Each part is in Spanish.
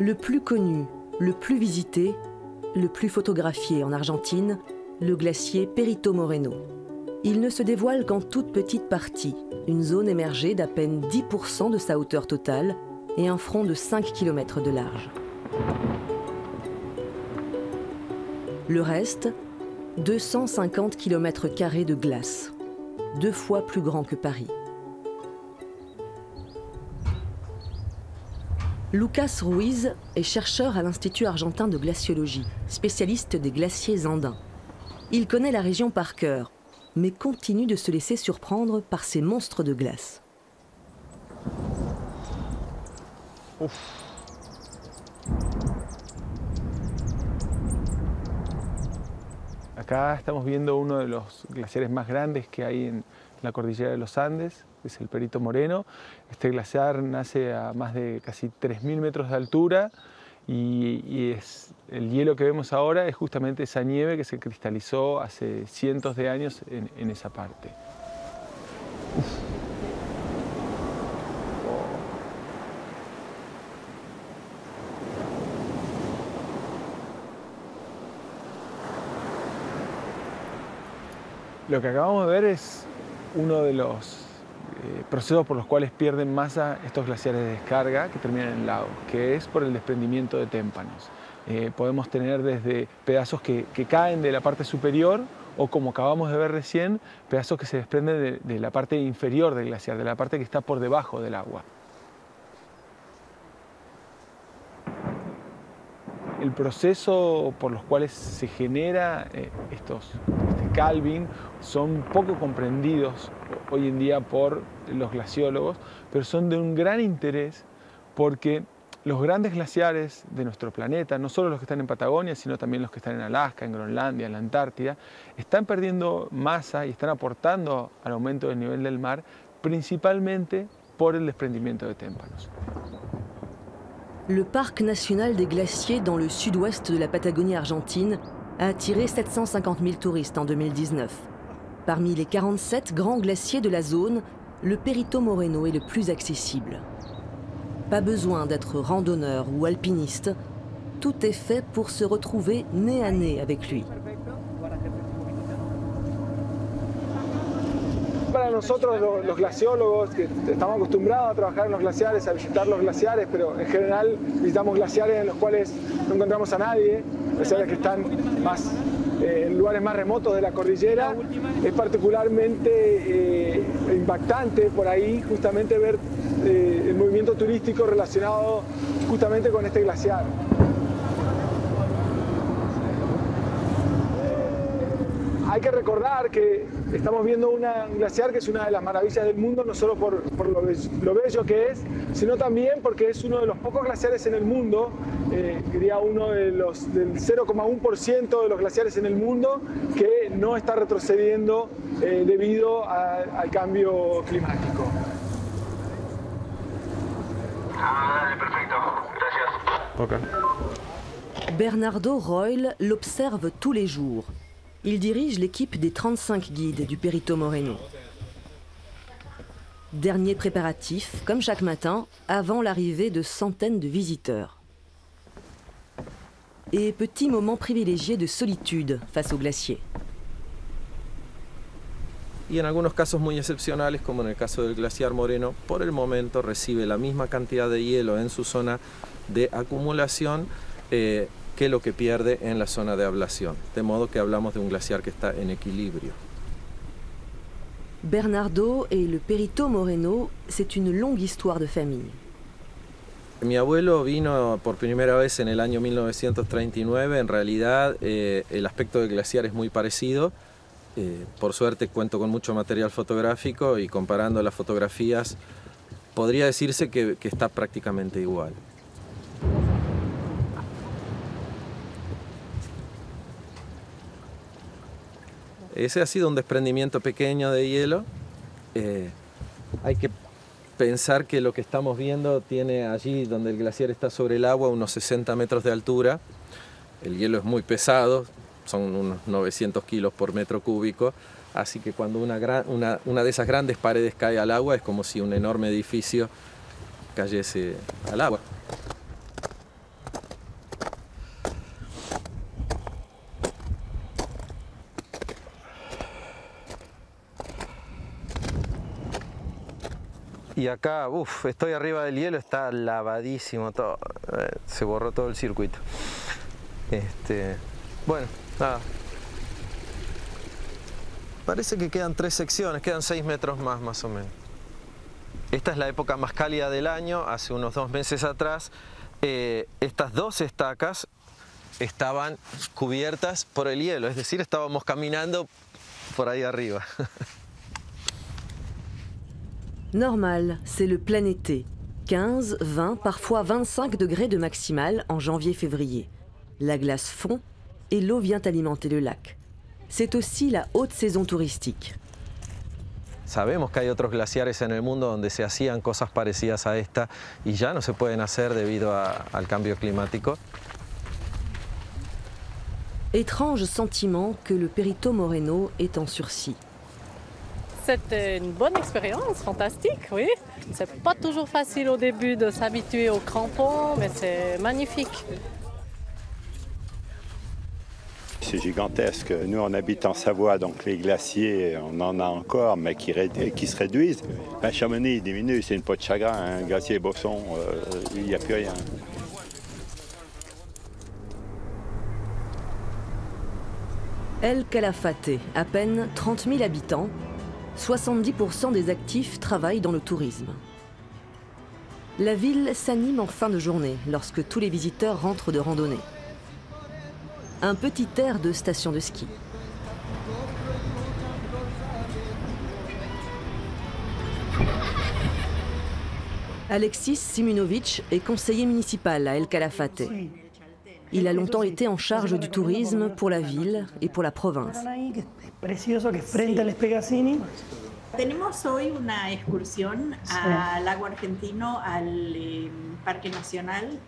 Le plus connu, le plus visité, le plus photographié en Argentine, le glacier Perito Moreno. Il ne se dévoile qu'en toute petite partie, une zone émergée d'à peine 10% de sa hauteur totale et un front de 5 km de large. Le reste, 250 km² de glace, 2 fois plus grand que Paris. Lucas Ruiz est chercheur à l'Institut argentin de glaciologie, spécialiste des glaciers andins. Il connaît la région par cœur, mais continue de se laisser surprendre par ces monstres de glace. Uf. Acá estamos viendo uno de los glaciares más grandes que hay en la cordillera de los Andes, que es el Perito Moreno. Este glaciar nace a más de casi 3.000 metros de altura y el hielo que vemos ahora es justamente esa nieve que se cristalizó hace cientos de años en esa parte. Lo que acabamos de ver es uno de los procesos por los cuales pierden masa estos glaciares de descarga que terminan en lagos, que es por el desprendimiento de témpanos. Podemos tener desde pedazos que caen de la parte superior o, como acabamos de ver recién, pedazos que se desprenden de la parte inferior del glaciar, de la parte que está por debajo del agua. El proceso por los cuales se genera este calving son poco comprendidos hoy en día por los glaciólogos, pero son de un gran interés porque los grandes glaciares de nuestro planeta, no solo los que están en Patagonia, sino también los que están en Alaska, en Groenlandia, en la Antártida, están perdiendo masa y están aportando al aumento del nivel del mar, principalmente por el desprendimiento de témpanos. Le parc national des glaciers dans le sud-ouest de la Patagonie argentine a attiré 750 000 touristes en 2019. Parmi les 47 grands glaciers de la zone, le Perito Moreno est le plus accessible. Pas besoin d'être randonneur ou alpiniste, tout est fait pour se retrouver nez à nez avec lui. Para nosotros los glaciólogos, que estamos acostumbrados a trabajar en los glaciares, a visitar los glaciares, pero en general visitamos glaciares en los cuales no encontramos a nadie, glaciares que están más en lugares más remotos de la cordillera, es particularmente impactante por ahí justamente ver el movimiento turístico relacionado justamente con este glaciar. Hay que recordar que estamos viendo un glaciar que es una de las maravillas del mundo, no solo por lo bello que es, sino también porque es uno de los pocos glaciares en el mundo, diría uno del 0,1% de los glaciares en el mundo que no está retrocediendo debido al cambio climático. Perfecto, gracias. Okay. Bernardo Royle l'observe tous les jours. Il dirige l'équipe des 35 guides du Perito Moreno. Dernier préparatif, comme chaque matin, avant l'arrivée de centaines de visiteurs. Et petit moment privilégié de solitude face au glacier. Y en algunos casos muy excepcionales, como en el caso del glaciar Moreno, por el momento recibe la misma cantidad de hielo en su zona de acumulación que lo que pierde en la zona de ablación, de modo que hablamos de un glaciar que está en equilibrio. Bernardo et le Perito Moreno, c'est une longue histoire de famille. Mi abuelo vino por primera vez en el año 1939, en realidad el aspecto del glaciar es muy parecido, por suerte cuento con mucho material fotográfico y comparando las fotografías podría decirse que está prácticamente igual. Ese ha sido un desprendimiento pequeño de hielo. Hay que pensar que lo que estamos viendo tiene allí donde el glaciar está sobre el agua unos 60 metros de altura. El hielo es muy pesado, son unos 900 kilos por metro cúbico, así que cuando una de esas grandes paredes cae al agua es como si un enorme edificio cayese al agua. Y acá, estoy arriba del hielo, está lavadísimo todo. Se borró todo el circuito. Bueno, nada. Parece que quedan 3 secciones, quedan 6 metros más o menos. Esta es la época más cálida del año, hace unos 2 meses atrás. Estas 2 estacas estaban cubiertas por el hielo, es decir, estábamos caminando por ahí arriba. Normal, c'est le plein été. 15, 20, parfois 25 degrés de maximal en janvier-février. La glace fond et l'eau vient alimenter le lac. C'est aussi la haute saison touristique. Sabemos que hay otros glaciares en el mundo donde se hacían cosas parecidas a esta y ya no se pueden hacer debido al cambio climático. Étrange sentiment que le Perito Moreno est en sursis. C'était une bonne expérience, fantastique, oui. C'est pas toujours facile au début de s'habituer aux crampons, mais c'est magnifique. C'est gigantesque. Nous, on habite en Savoie, donc les glaciers, on en a encore, mais qui se réduisent. Chamonix diminue, c'est une peau de chagrin. Un glacier Bosson, il n'y a plus rien. El Calafate, à peine 30 000 habitants, 70% des actifs travaillent dans le tourisme. La ville s'anime en fin de journée lorsque tous les visiteurs rentrent de randonnée. Un petit air de station de ski. Alexis Simunovic est conseiller municipal à El Calafate. Il a longtemps été en charge du tourisme pour la ville et pour la province. Tenemos hoy una excursión al lago argentino, al Parque Nacional,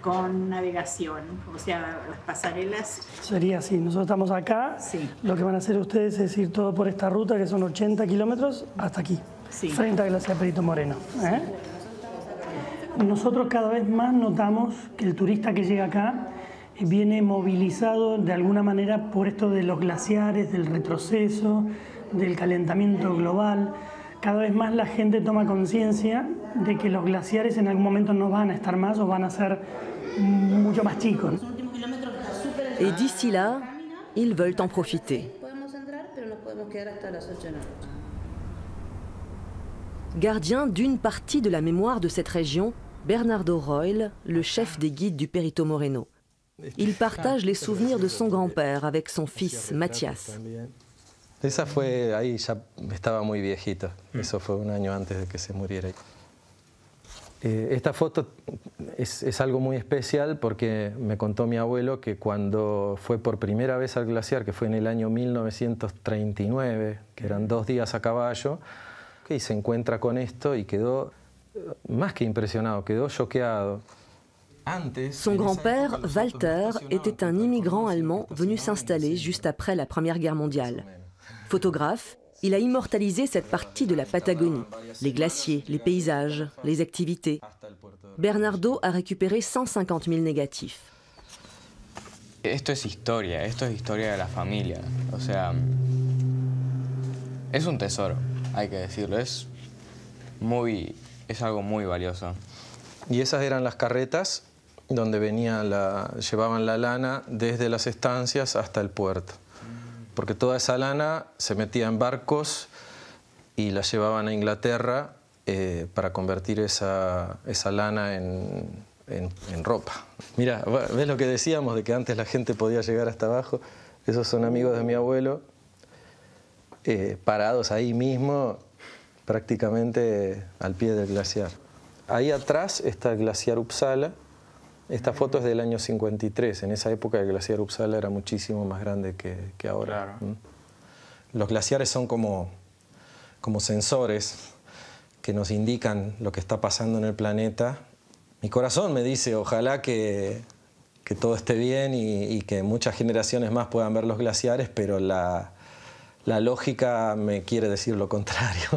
con navegación, o sea, las pasarelas. Sería así, nosotros estamos acá, lo que van a hacer ustedes es ir todo por esta ruta, que son 80 kilómetros, hasta aquí, frente a Glaciar Perito Moreno. Nosotros cada vez más notamos que el turista que llega acá viene movilizado de alguna manera por esto de los glaciares, del retroceso, del calentamiento global. Cada vez más la gente toma conciencia de que los glaciares en algún momento no van a estar más o van a ser mucho más chicos. Et d'ici là, ils veulent en profiter. Gardien d'une partie de la mémoire de cette région, Bernardo Royle, le chef des guides du Perito Moreno. Il partage les souvenirs de son grand-père avec son fils, Mathias. Esa fue, ahí ya estaba muy viejito, eso fue un año antes de que se muriera. Esta foto es algo muy especial porque me contó mi abuelo que cuando fue por primera vez al glaciar, que fue en el año 1939, que eran 2 días a caballo, y se encuentra con esto y quedó más que impresionado, quedó choqueado. Son grand-père, Walter, était un immigrant allemand venu s'installer juste après la Première Guerre mondiale. Photographe, il a immortalisé cette partie de la Patagonie, les glaciers, les paysages, les activités. Bernardo a récupéré 150 000 négatifs. Esto es historia de la familia, o sea, es un tesoro, hay que decirlo, es algo muy valioso. Y esas eran las carretas donde llevaban la lana desde las estancias hasta el puerto. Porque toda esa lana se metía en barcos y la llevaban a Inglaterra para convertir esa lana en ropa. Mira, ¿ves lo que decíamos de que antes la gente podía llegar hasta abajo? Esos son amigos de mi abuelo, parados ahí mismo, prácticamente al pie del glaciar. Ahí atrás está el glaciar Uppsala. Esta foto es del año 53. En esa época el glaciar Uppsala era muchísimo más grande que ahora. Claro. Los glaciares son como sensores que nos indican lo que está pasando en el planeta. Mi corazón me dice, ojalá que todo esté bien y que muchas generaciones más puedan ver los glaciares, pero la lógica me quiere decir lo contrario.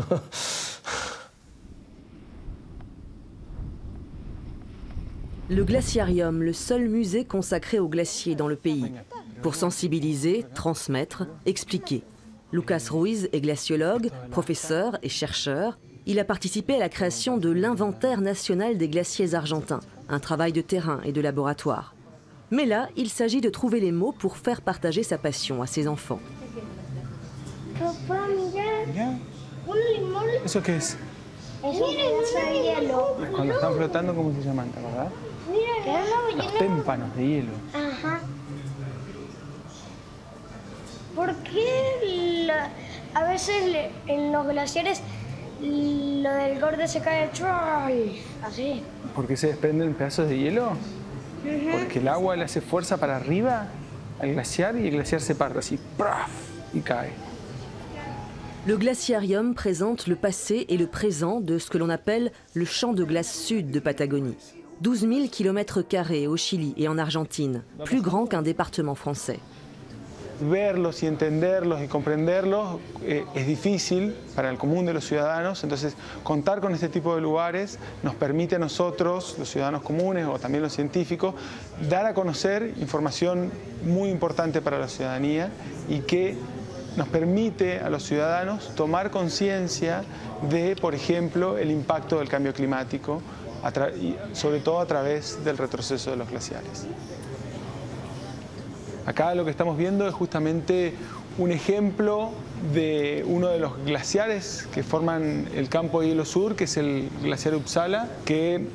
Le Glaciarium, le seul musée consacré aux glaciers dans le pays. Pour sensibiliser, transmettre, expliquer. Lucas Ruiz est glaciologue, professeur et chercheur. il a participé à la création de l'Inventaire national des glaciers argentins, un travail de terrain et de laboratoire. Mais là, il s'agit de trouver les mots pour faire partager sa passion à ses enfants. Papá, mira. Un limón. ¿Eso qué es? Es un pedazo de hielo. Cuando están flotando, ¿cómo se llaman? ¿Verdad? Mira, Los témpanos de hielo. Ajá. ¿Por qué a veces en los glaciares lo del borde se cae así? ¿Por qué se desprenden pedazos de hielo? Porque el agua le hace fuerza para arriba al glaciar y el glaciar se parte así, ¡praf! Y cae. Le glaciarium présente le passé et le présent de ce que l'on appelle le champ de glace sud de Patagonie. 12 000 km² au Chili et en Argentine, plus grand qu'un département français. Verlos y entenderlos y comprenderlos es difícil para el común de los ciudadanos, entonces contar con este tipo de lugares nos permite a nosotros, los ciudadanos comunes o también los científicos, dar a conocer información muy importante para la ciudadanía y que nos permite a los ciudadanos tomar conciencia de, por ejemplo, el impacto del cambio climático, y sobre todo a través del retroceso de los glaciares. Acá lo que estamos viendo es justamente un ejemplo de uno de los glaciares que forman el campo de hielo sur, que es el glaciar Uppsala, que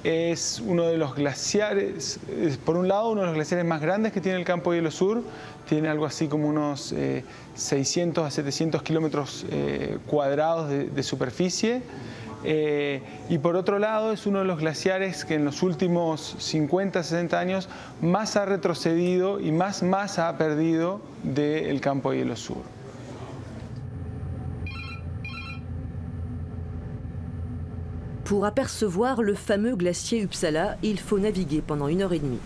es uno de los glaciares, por un lado, uno de los glaciares más grandes que tiene el campo de hielo sur, tiene algo así como unos 600 a 700 kilómetros cuadrados de superficie. Y por otro lado es uno de los glaciares que en los últimos 50, 60 años más ha retrocedido y más masa ha perdido del campo de hielo sur. Pour apercevoir le fameux glacier Uppsala, il faut naviguer pendant 1h30.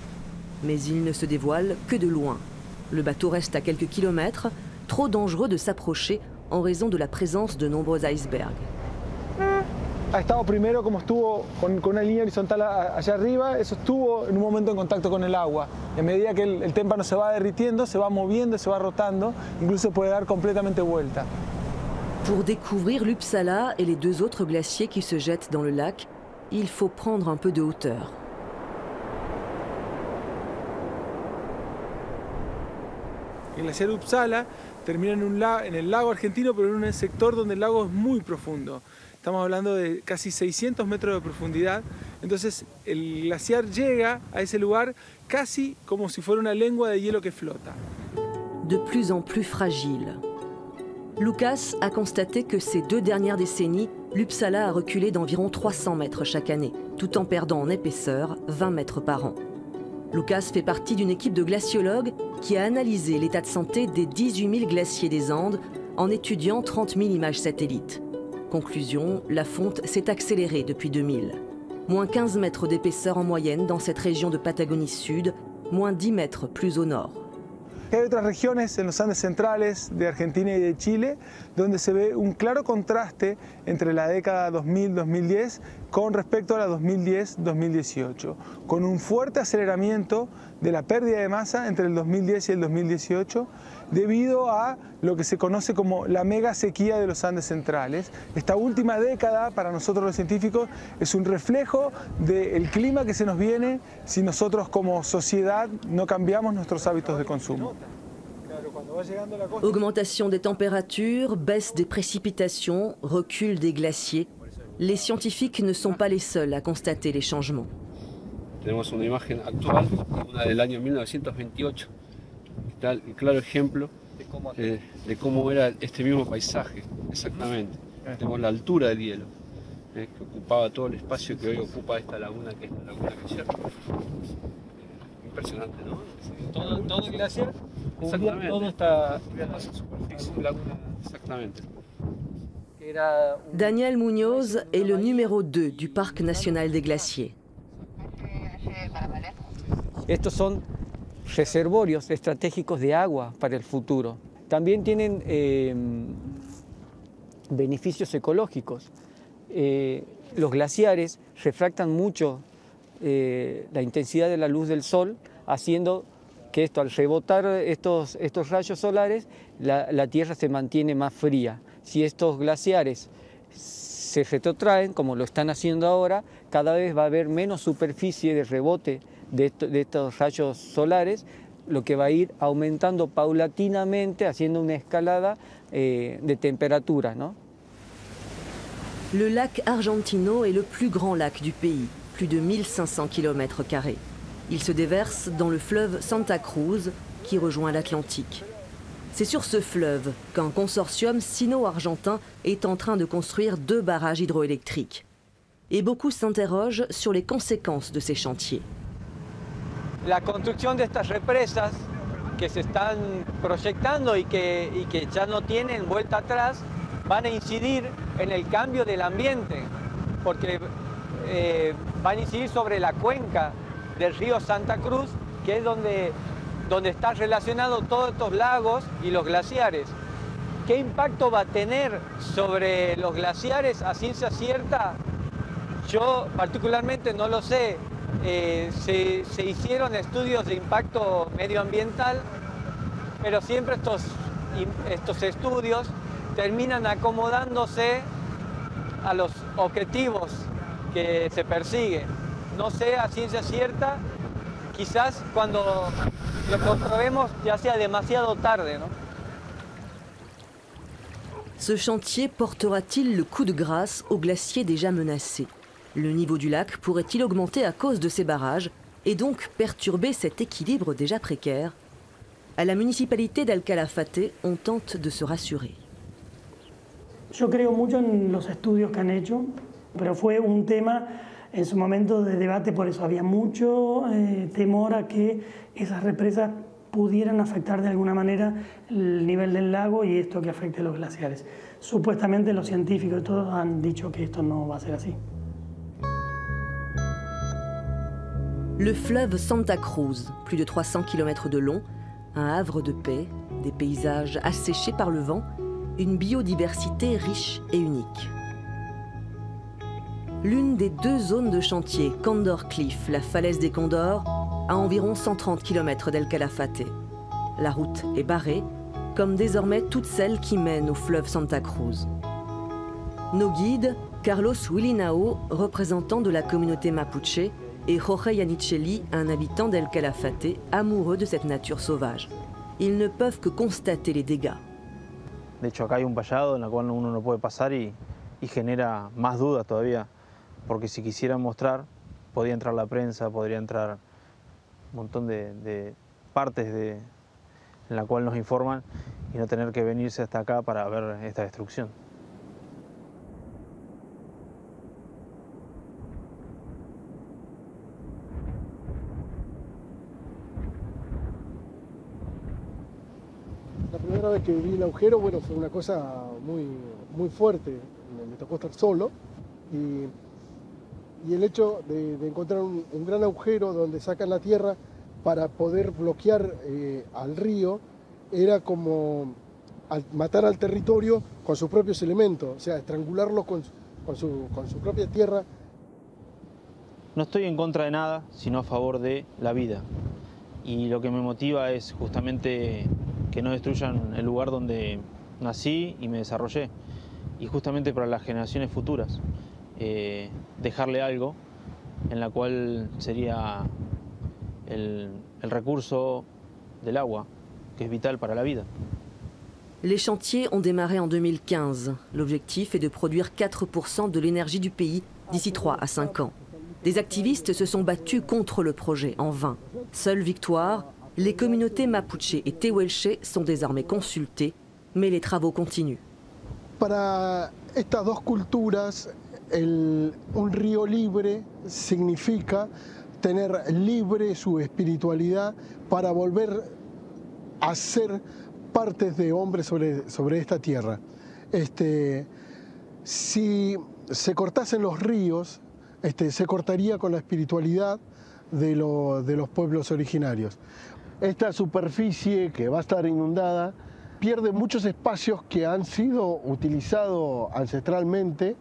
Mais il ne se dévoile que de loin. Le bateau reste à quelques kilomètres, trop dangereux de s'approcher en raison de la présence de nombreux icebergs. Ha estado primero como estuvo con una línea horizontal allá arriba, eso estuvo en un momento en contacto con el agua. Y a medida que el témpano se va derritiendo, se va moviendo, se va rotando, incluso puede dar completamente vuelta. Pour découvrir l'Uppsala et les deux autres glaciers qui se jettent dans le lac, il faut prendre un peu de hauteur. El glaciar Uppsala termina en el lago argentino, pero en un sector donde el lago es muy profundo. Estamos hablando de casi 600 metros de profundidad, entonces el glaciar llega a ese lugar casi como si fuera una lengua de hielo que flota. De plus en plus fragile. Lucas a constaté que ces 2 dernières décennies, l'Uppsala a reculé d'environ 300 mètres chaque année, tout en perdant en épaisseur 20 mètres par an. Lucas fait partie d'une équipe de glaciologues qui a analysé l'état de santé des 18 000 glaciers des Andes en étudiant 30 000 images satellites. Conclusion, la fonte s'est accélérée depuis 2000. Moins 15 mètres d'épaisseur en moyenne dans cette région de Patagonie Sud, moins 10 mètres plus au nord. Hay otras regiones en los Andes centrales de Argentina y de Chile donde se ve un claro contraste entre la década 2000-2010 con respecto a la 2010-2018, con un fuerte aceleramiento de la pérdida de masa entre el 2010 y el 2018 debido a lo que se conoce como la mega sequía de los Andes centrales. Esta última década para nosotros los científicos es un reflejo del clima que se nos viene si nosotros como sociedad no cambiamos nuestros hábitos de consumo. Augmentation des températures, baisse des précipitations, recul des glaciers. Les scientifiques ne sont pas les seuls à constater les changements. Tenemos una imagen actual, una del año 1928, que está el claro ejemplo de cómo era este mismo paisaje, exactamente. Tenemos la altura del hielo, que ocupaba todo el espacio que hoy ocupa esta laguna, que es la laguna glaciar. Impresionante, ¿no? Todo el glaciar, exactamente. Todo está en superficie, laguna, exactamente. Daniel Muñoz est le numéro 2 du Parc national des glaciers. Estos son reservorios estratégicos de agua para el futuro. También tienen beneficios ecológicos. Los glaciares refractan mucho la intensidad de la luz del sol, haciendo que al rebotar estos rayos solares, la Tierra se mantiene más fría. Si estos glaciares se retrotraen, como lo están haciendo ahora, cada vez va a haber menos superficie de rebote de estos rayos solares, lo que va a ir aumentando paulatinamente, haciendo una escalada de temperatura, ¿no? Le lac Argentino est le plus grand lac du pays, plus de 1500 km². Il se déverse dans le fleuve Santa Cruz qui rejoint l'Atlantique. C'est sur ce fleuve qu'un consortium sino-argentin est en train de construire 2 barrages hydroélectriques. Et beaucoup s'interrogent sur les conséquences de ces chantiers. La construcción de estas represas que se están proyectando y que ya no tienen vuelta atrás van a incidir en el cambio del ambiente, porque van a incidir sobre la cuenca del río Santa Cruz, que es donde está relacionado todos estos lagos y los glaciares. ¿Qué impacto va a tener sobre los glaciares a ciencia cierta? Yo particularmente no lo sé. Se hicieron estudios de impacto medioambiental, pero siempre estos estudios terminan acomodándose a los objetivos que se persiguen. No sé a ciencia cierta, quizás cuando lo comprobemos ya sea demasiado tarde, ¿no? Ce chantier portera-t-il le coup de grâce aux glaciers déjà menacés? Le niveau du lac pourrait-il augmenter à cause de ces barrages et donc perturber cet équilibre déjà précaire? À la municipalité d'Al-Calafate, on tente de se rassurer. Yo creo mucho en los estudios que han hecho, pero fue un tema en su momento de debate, por eso había mucho temor a que esas represas pudieran afectar de alguna manera el nivel del lago y esto que afecte a los glaciares. Supuestamente los científicos y todos han dicho que esto no va a ser así. Le fleuve Santa Cruz, plus de 300 km de long, un havre de paix, des paysages asséchés par le vent, une biodiversité riche et unique. L'une des 2 zones de chantier, Condor Cliff, la falaise des Condors, à environ 130 km d'El Calafate. La route est barrée, comme désormais toutes celles qui mènent au fleuve Santa Cruz. Nos guides, Carlos Willinao, représentant de la communauté mapuche, et Jorge Yanicheli, un habitant d'El Calafate, amoureux de cette nature sauvage. Ils ne peuvent que constater les dégâts. De hecho, acá hay un vallado en el cual uno no puede pasar y genera más dudas todavía, porque si quisiera mostrar, podría entrar la prensa, podría entrar un montón de partes en la cual nos informan y no tener que venirse hasta acá para ver esta destrucción. La primera vez que vi el agujero, bueno, fue una cosa muy fuerte. Me tocó estar solo y el hecho de encontrar un gran agujero donde sacan la tierra para poder bloquear al río era como matar al territorio con sus propios elementos, o sea, estrangularlo con su propia tierra. No estoy en contra de nada, sino a favor de la vida. Y lo que me motiva es justamente que no destruyan el lugar donde nací y me desarrollé. Y justamente para las generaciones futuras, dejarle algo en la cual sería el recurso del agua, que es vital para la vida. Les chantiers ont démarré en 2015. L'objectif est de produire 4% de l'énergie du pays d'ici 3 à 5 ans. Des activistes se sont battus contre le projet en vain. Seule victoire, les communautés mapuche et tehuelche sont désormais consultées, mais les travaux continuent. Para estas dos culturas, un río libre significa tener libre su espiritualidad para volver a ser partes de hombres sobre esta tierra. Si se cortasen los ríos, se cortaría con la espiritualidad de los pueblos originarios. Esta superficie que va a estar inundada pierde muchos espacios que han sido utilizados ancestralmente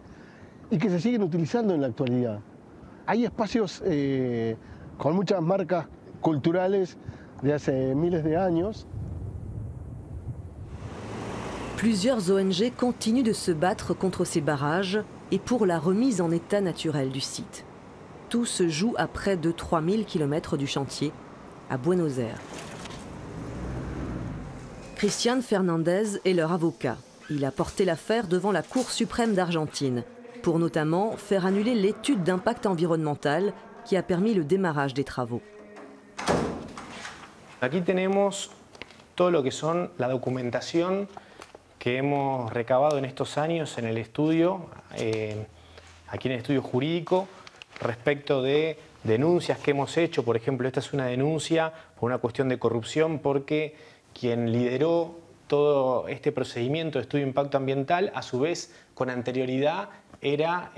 y que se siguen utilizando en la actualidad. Hay espacios con muchas marcas culturales de hace miles de años. Plusieurs ONG continuent de se battre contre ces barrages et pour la remise en état naturel du site. Tout se joue à près de 3000 km du chantier, à Buenos Aires. Cristian Fernandez est leur avocat. Il a porté l'affaire devant la Cour suprême d'Argentine, pour notamment faire annuler l'étude d'impact environnemental qui a permis le démarrage des travaux. Aquí tenemos todo lo que son la documentación que hemos recabado en estos años en el estudio, aquí en el estudio jurídico, respecto de denuncias que hemos hecho. Por ejemplo, esta es una denuncia por una cuestión de corrupción porque quien lideró todo este procedimiento de estudio de impacto ambiental, a su vez, con anterioridad, era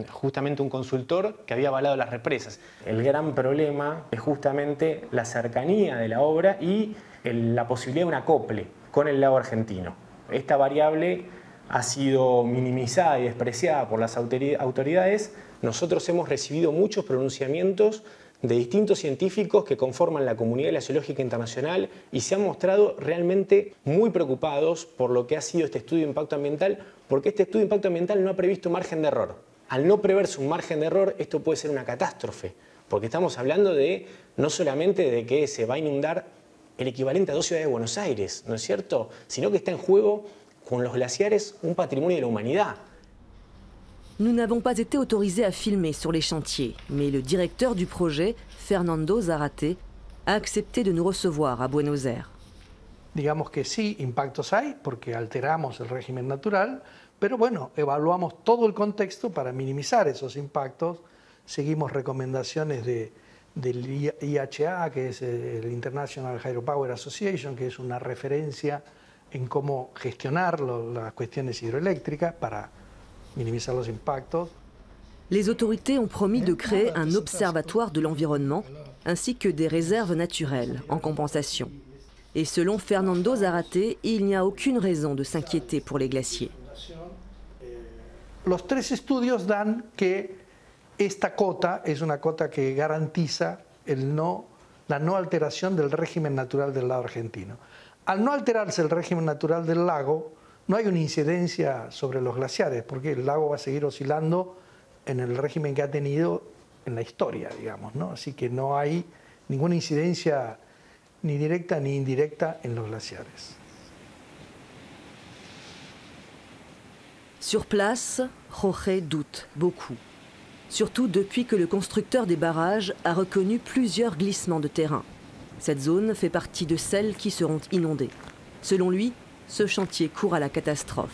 justamente un consultor que había avalado las represas. El gran problema es justamente la cercanía de la obra y la posibilidad de un acople con el lago argentino. Esta variable ha sido minimizada y despreciada por las autoridades. Nosotros hemos recibido muchos pronunciamientos de distintos científicos que conforman la comunidad glaciológica internacional y se han mostrado realmente muy preocupados por lo que ha sido este estudio de impacto ambiental, porque este estudio de impacto ambiental no ha previsto margen de error. Al no preverse un margen de error, esto puede ser una catástrofe, porque estamos hablando de no solamente de que se va a inundar el equivalente a 2 ciudades de Buenos Aires, ¿no es cierto?, sino que está en juego con los glaciares un patrimonio de la humanidad. Nous n'avons pas été autorisés à filmer sur les chantiers, mais le directeur du projet, Fernando Zarate, a accepté de nous recevoir à Buenos Aires. Digamos que sí, impactos hay, porque alteramos el régimen natural, pero bueno, evaluamos todo el contexto para minimizar esos impactos. Seguimos recomendaciones del IHA, que es el International Hydropower Association, que es una referencia en cómo gestionar las cuestiones hidroeléctricas para minimizar los impactos. Les autorités ont promis de créer un observatoire de l'environnement ainsi que des réserves naturelles en compensation. Et selon Fernando Zarate, il n'y a aucune raison de s'inquiéter pour les glaciers. Los 3 estudios dan que esta cota es una cota que garantiza la no alteración del régimen natural del lago argentino. Al no alterarse el régimen natural del lago, no hay una incidencia sobre los glaciares, porque el lago va a seguir oscilando en el régimen que ha tenido en la historia, digamos, ¿no? Así que no hay ninguna incidencia ni directa ni indirecta en los glaciares. Sur place, Jorge doute beaucoup. Surtout depuis que le constructeur des barrages a reconnu plusieurs glissements de terrain. Cette zone fait partie de celles qui seront inondées. Selon lui, ce chantier court à la catastrophe.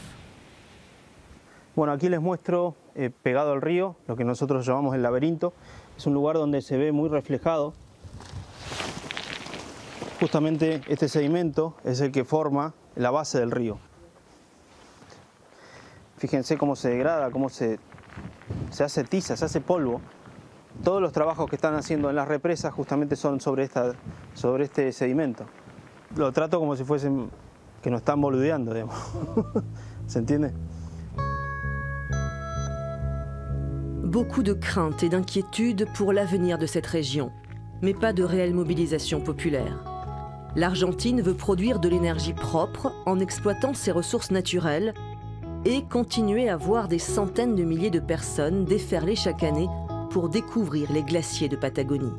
Bueno, aquí les muestro pegado al río, lo que nosotros llamamos el laberinto. Es un lugar donde se ve muy reflejado. Justamente este sedimento es el que forma la base del río. Fíjense cómo se degrada, cómo se hace tiza, se hace polvo. Todos los trabajos que están haciendo en las represas justamente son sobre este sedimento. Lo trato como si fuesen que nos están boludeando, digamos. ¿Se entiende? Beaucoup de craintes et d'inquiétudes pour l'avenir de cette région, mais pas de réelle mobilisation populaire. L'Argentine veut produire de l'énergie propre en exploitant ses ressources naturelles et continuer à voir des centaines de milliers de personnes déferler chaque année pour découvrir les glaciers de Patagonie.